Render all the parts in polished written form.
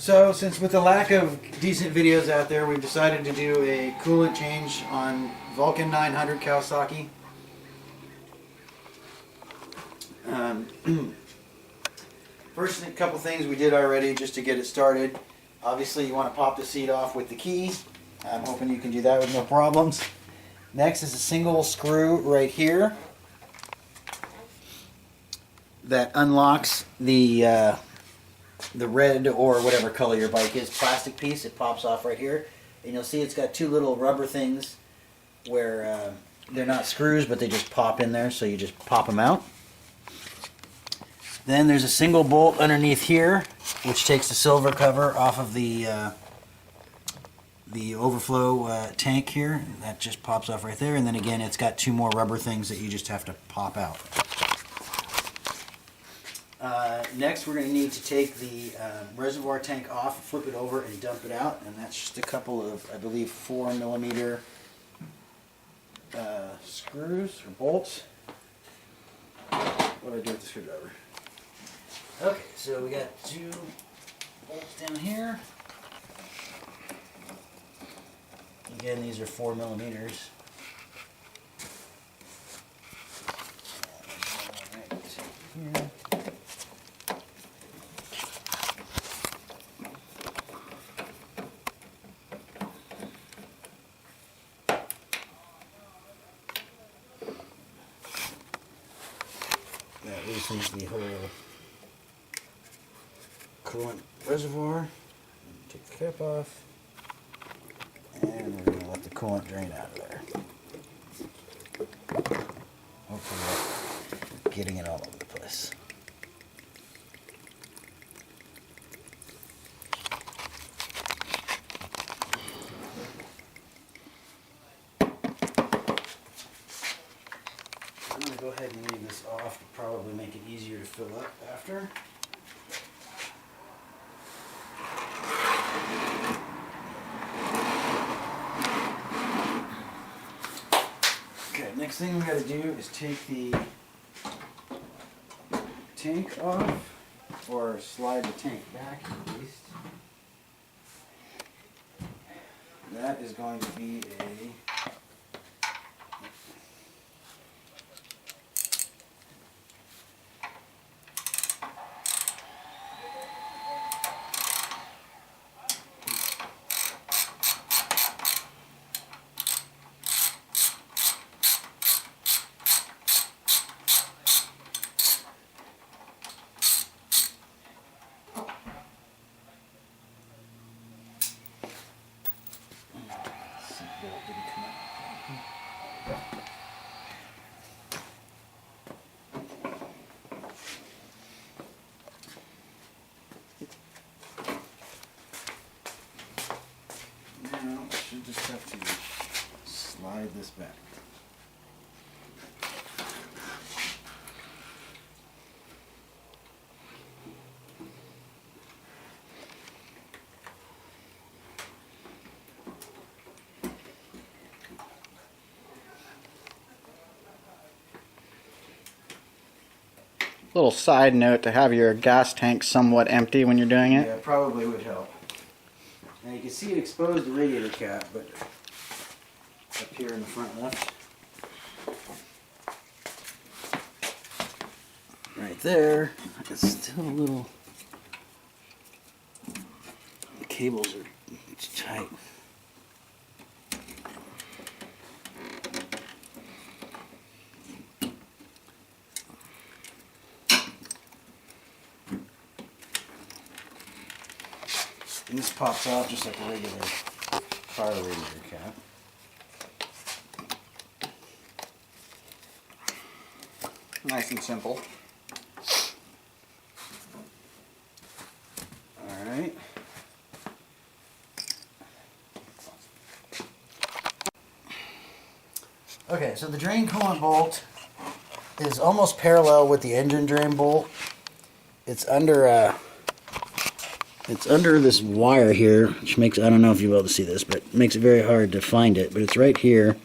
So, since with the lack of decent videos out there, we've decided to do a coolant change on Vulcan 900 Kawasaki. First, a couple things we did already just to get it started. Obviously, you want to pop the seat off with the key. I'm hoping you can do that with no problems. Next is a single screw right here that unlocks the red or whatever color your bike is plastic piece. It pops off right here, and you'll see it's got two little rubber things where they're not screws, but they just pop in there, so you just pop them out. Then there's a single bolt underneath here, which takes the silver cover off of the overflow tank here. That just pops off right there, and then again it's got two more rubber things that you just have to pop out. Next we're going to need to take the reservoir tank off, flip it over and dump it out, and that's just a couple of, I believe, 4mm screws or bolts. What do I do with the screwdriver? Okay, so we got two bolts down here. Again, these are 4mm. Here. That loosens the whole coolant reservoir. Take the cap off, and we're going to let the coolant drain out of there. Hopefully we're getting it all over the place. I'm going to go ahead and leave this off to probably make it easier to fill up after. Okay, next thing we got to do is take the tank off, or slide the tank back at least. That is going to be a should just have to slide this back. Little side note to have your gas tank somewhat empty when you're doing it. Yeah, probably would help. Now you can see it exposed the radiator cap, but up here in the front left, right there, it's still a little, the cables are tight. And this pops off just like a regular car radiator cap. Nice and simple. Alright. Okay, so the drain coolant bolt is almost parallel with the engine drain bolt. It's under this wire here, which makes, I don't know if you'll be able to see this, but makes it very hard to find it. But it's right here,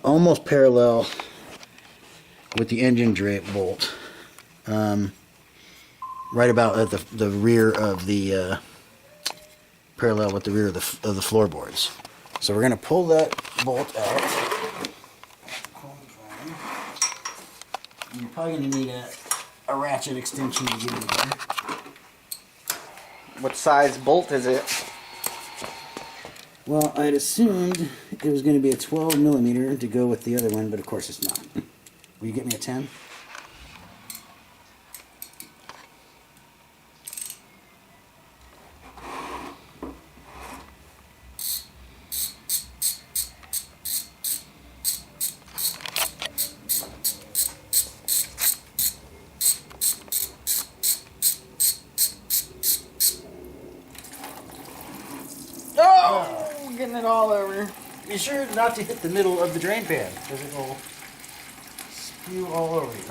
almost parallel with the engine drape bolt. right about at the rear of the parallel with the rear of the floorboards. So we're going to pull that bolt out. You're probably going to need a ratchet extension to get in there. What size bolt is it? Well, I'd assumed it was going to be a 12 millimeter to go with the other one, but of course it's not. Will you get me a 10? Oh, getting it all over. Be sure not to hit the middle of the drain pan, because it will spew all over you.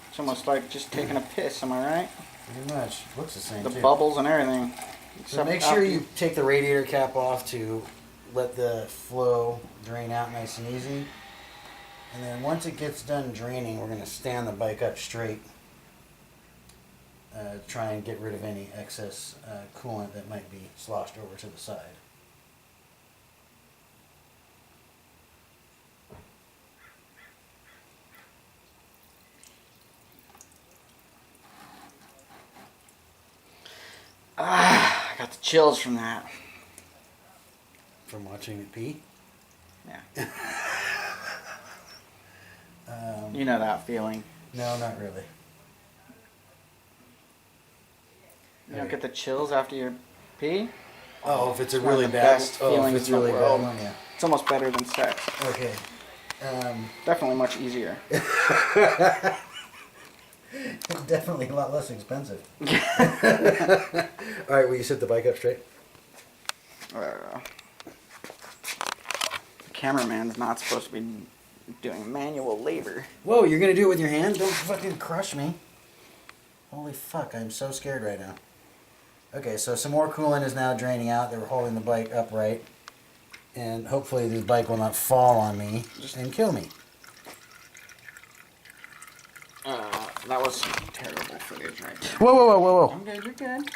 It's almost like just taking a piss, am I right? Pretty much. Looks the same, The too. bubbles and everything. So make sure you take the radiator cap off to let the flow drain out nice and easy. And then once it gets done draining, we're going to stand the bike up straight. Try and get rid of any excess coolant that might be sloshed over to the side. Ah, I got the chills from that. From watching it pee? Yeah. You know that feeling. No, not really. You don't get the chills after you pee? Oh, if it's a One of really the bad, best if feelings it's in the really bad world. one, yeah. It's almost better than sex. Okay. Definitely much easier. Definitely a lot less expensive. All right, will you sit the bike up straight? The cameraman's not supposed to be doing manual labor. Whoa, you're gonna do it with your hand? Don't fucking crush me. Holy fuck, I'm so scared right now. Okay, so some more coolant is now draining out. They were holding the bike upright. And hopefully the bike will not fall on me and kill me. That was terrible footage right there. Whoa, whoa, whoa, whoa, whoa. I'm good, you're good.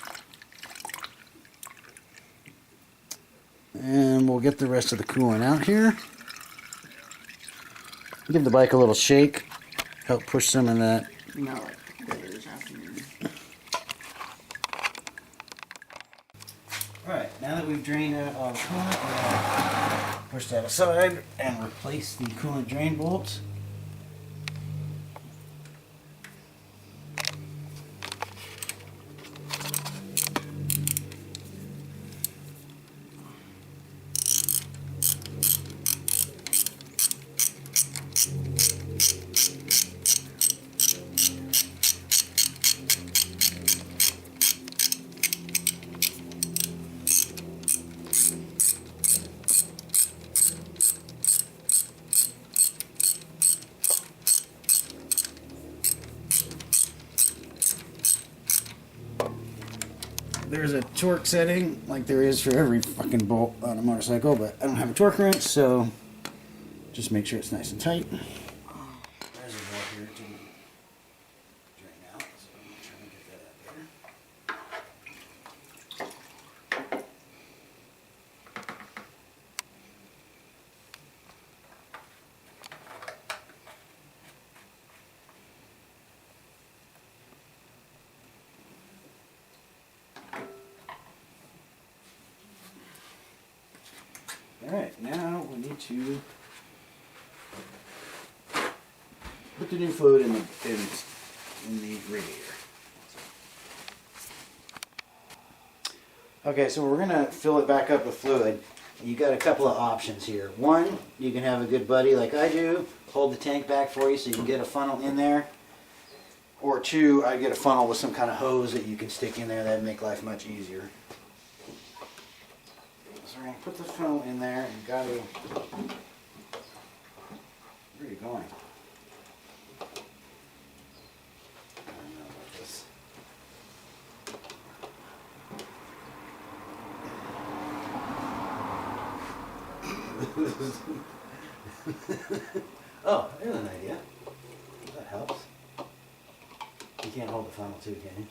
And we'll get the rest of the coolant out here. Give the bike a little shake. Help push some of that. No, layers after you. Alright, now that we've drained out all the coolant, we're going to push that aside and replace the coolant drain bolts. There's a torque setting, like there is for every fucking bolt on a motorcycle, but I don't have a torque wrench, so just make sure it's nice and tight. Reservoir here to drain out, so I'm trying to get that out there. Alright, now we need to put the new fluid in the radiator. Okay, so we're going to fill it back up with fluid. You got a couple of options here. One, you can have a good buddy like I do, hold the tank back for you so you can get a funnel in there. Or two, I get a funnel with some kind of hose that you can stick in there. That'd make life much easier. So we're going to put the funnel in there and got to... Where are you going? I don't know about this. Oh, there's an idea. That helps. You can't hold the funnel too, can you?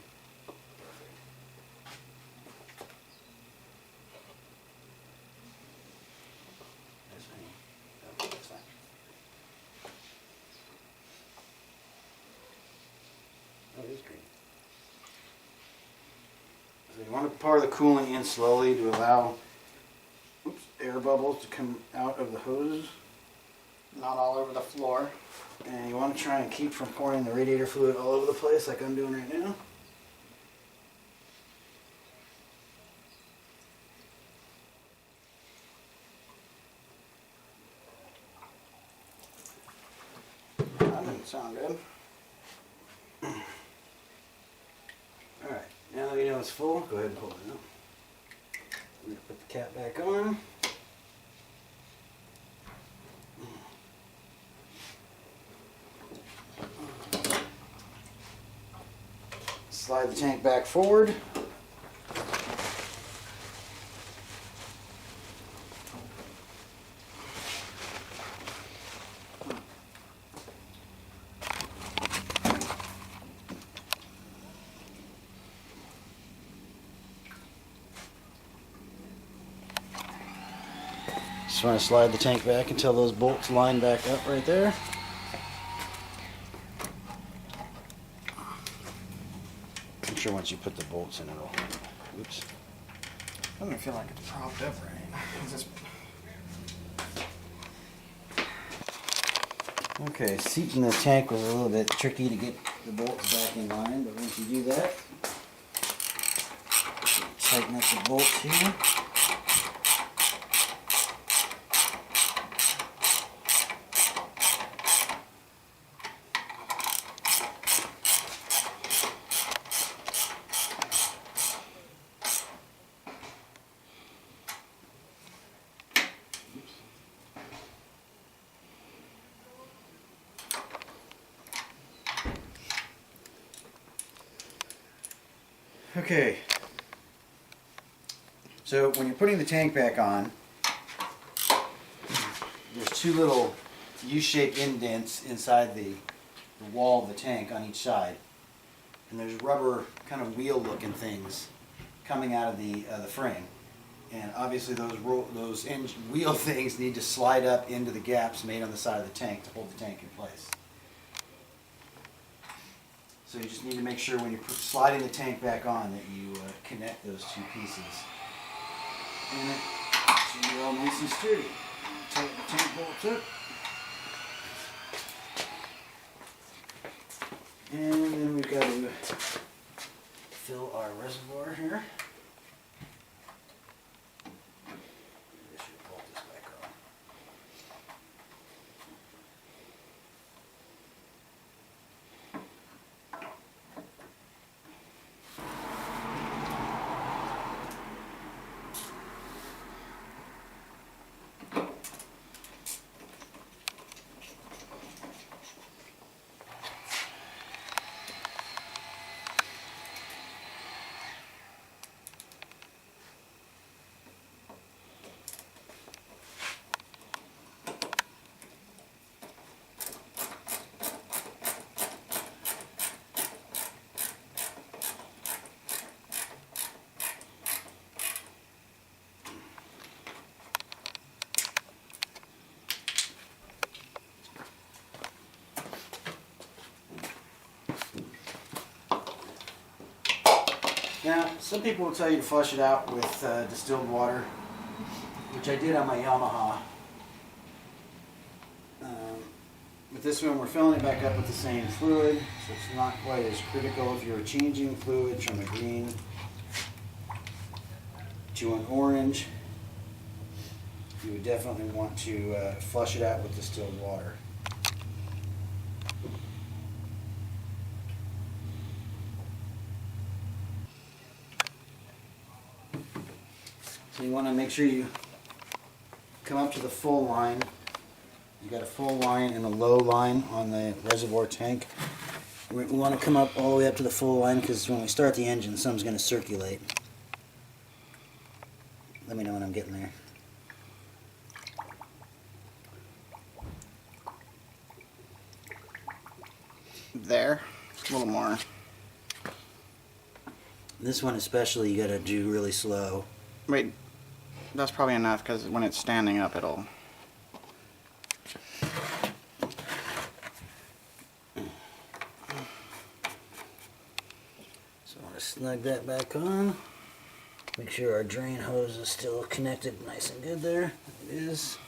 That's fine. Oh, that's fine. Oh, it is green. So you want to pour the coolant in slowly to allow air bubbles to come out of the hose. Not all over the floor. And you want to try and keep from pouring the radiator fluid all over the place like I'm doing right now. That didn't sound good. Alright, now that you know it's full, go ahead and pull it out. I'm going to put the cap back on. Slide the tank back forward. Just want to slide the tank back until those bolts line back up right there. I'm sure once you put the bolts in it'll, oops. Doesn't feel like it's propped up right. It's just Okay, seating the tank was a little bit tricky to get the bolts back in line, but once you do that, tighten up the bolts here. Okay, so when you're putting the tank back on, there's two little U-shaped indents inside the wall of the tank on each side, and there's rubber kind of wheel looking things coming out of the frame, and obviously those wheel things need to slide up into the gaps made on the side of the tank to hold the tank in place. So you just need to make sure when you're sliding the tank back on that you connect those two pieces. And it should be all nice and sturdy. Tighten the tank bolts up. And then we've got to fill our reservoir here. I should bolt this back on. Now, some people will tell you to flush it out with distilled water, which I did on my Yamaha. With this one, we're filling it back up with the same fluid, so it's not quite as critical. If you were changing fluids from a green to an orange, you would definitely want to flush it out with distilled water. So you want to make sure you come up to the full line. You got a full line and a low line on the reservoir tank. We want to come up all the way up to the full line because when we start the engine, some's going to circulate. Let me know when I'm getting there. there. A little more. This one especially you gotta do really slow. Wait, that's probably enough because when it's standing up it'll... So I want to snug that back on. Make sure our drain hose is still connected nice and good there. It is.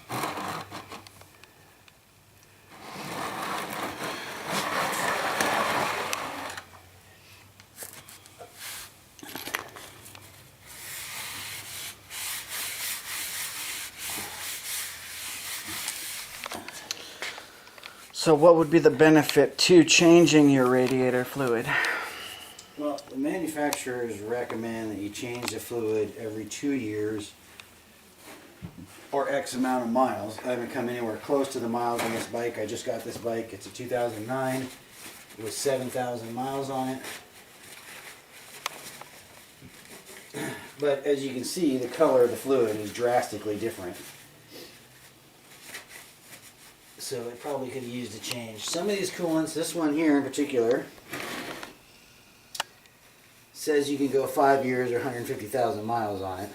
So what would be the benefit to changing your radiator fluid? Well, the manufacturers recommend that you change the fluid every 2 years or X amount of miles. I haven't come anywhere close to the miles on this bike. I just got this bike. It's a 2009 with 7,000 miles on it. But as you can see, the color of the fluid is drastically different. So it probably could have used a change. Some of these coolants, this one here in particular, says you can go 5 years or 150,000 miles on it.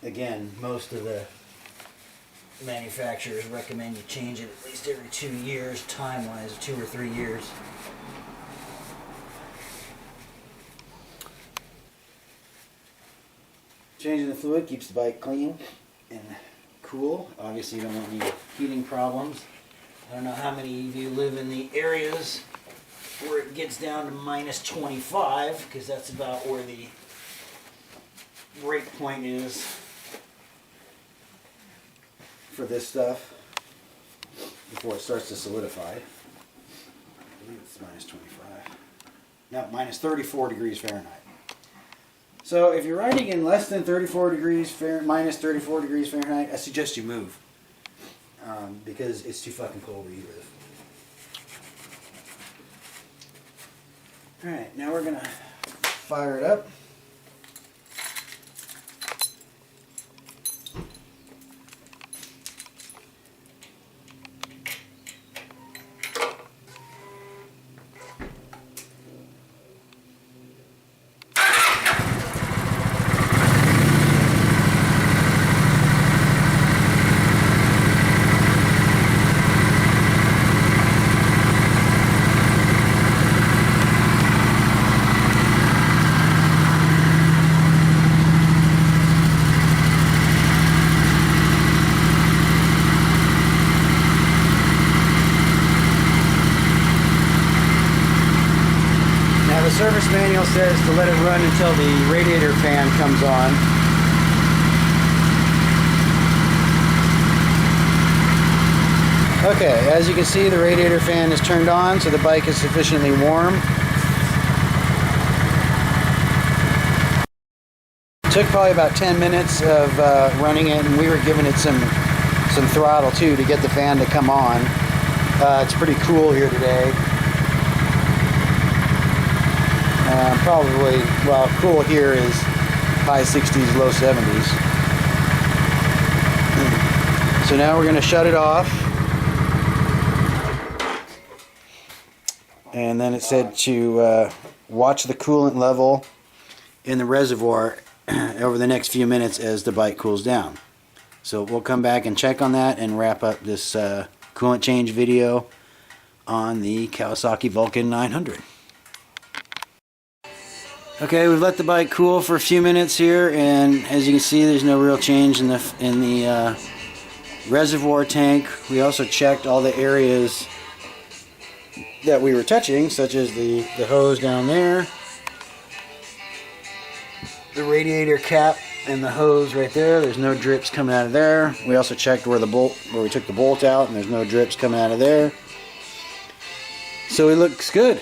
Again, most of the manufacturers recommend you change it at least every 2 years, time-wise, 2 or 3 years. Changing the fluid keeps the bike clean and cool. Obviously you don't want any heating problems. I don't know how many of you live in the areas where it gets down to minus 25, because that's about where the break point is for this stuff before it starts to solidify. I believe it's minus 25. No, minus 34 degrees Fahrenheit. So if you're riding in less than 34 degrees minus 34 degrees Fahrenheit, I suggest you move, because it's too fucking cold where you live. Alright, now we're gonna fire it up. The service manual says to let it run until the radiator fan comes on. Okay, as you can see, the radiator fan is turned on, so the bike is sufficiently warm. It took probably about 10 minutes of running it, and we were giving it some throttle too to get the fan to come on. It's pretty cool here today. Probably, well, cool here is high 60s, low 70s. So now we're going to shut it off. And then it said to watch the coolant level in the reservoir over the next few minutes as the bike cools down. So we'll come back and check on that and wrap up this coolant change video on the Kawasaki Vulcan 900. Okay, we've let the bike cool for a few minutes here, and as you can see, there's no real change in the reservoir tank. We also checked all the areas that we were touching, such as the hose down there, the radiator cap and the hose right there. There's no drips coming out of there. We also checked where we took the bolt out, and there's no drips coming out of there. So it looks good.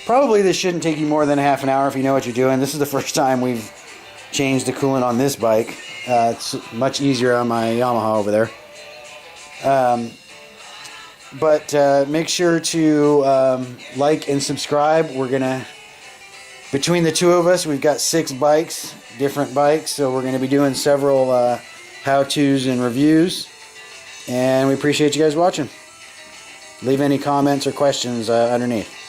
Probably this shouldn't take you more than a half an hour if you know what you're doing. This is the first time we've changed the coolant on this bike. It's much easier on my Yamaha over there. But make sure to like and subscribe. We're gonna, between the two of us, we've got 6 bikes, different bikes, so we're gonna be doing several how-tos and reviews. And we appreciate you guys watching. Leave any comments or questions underneath.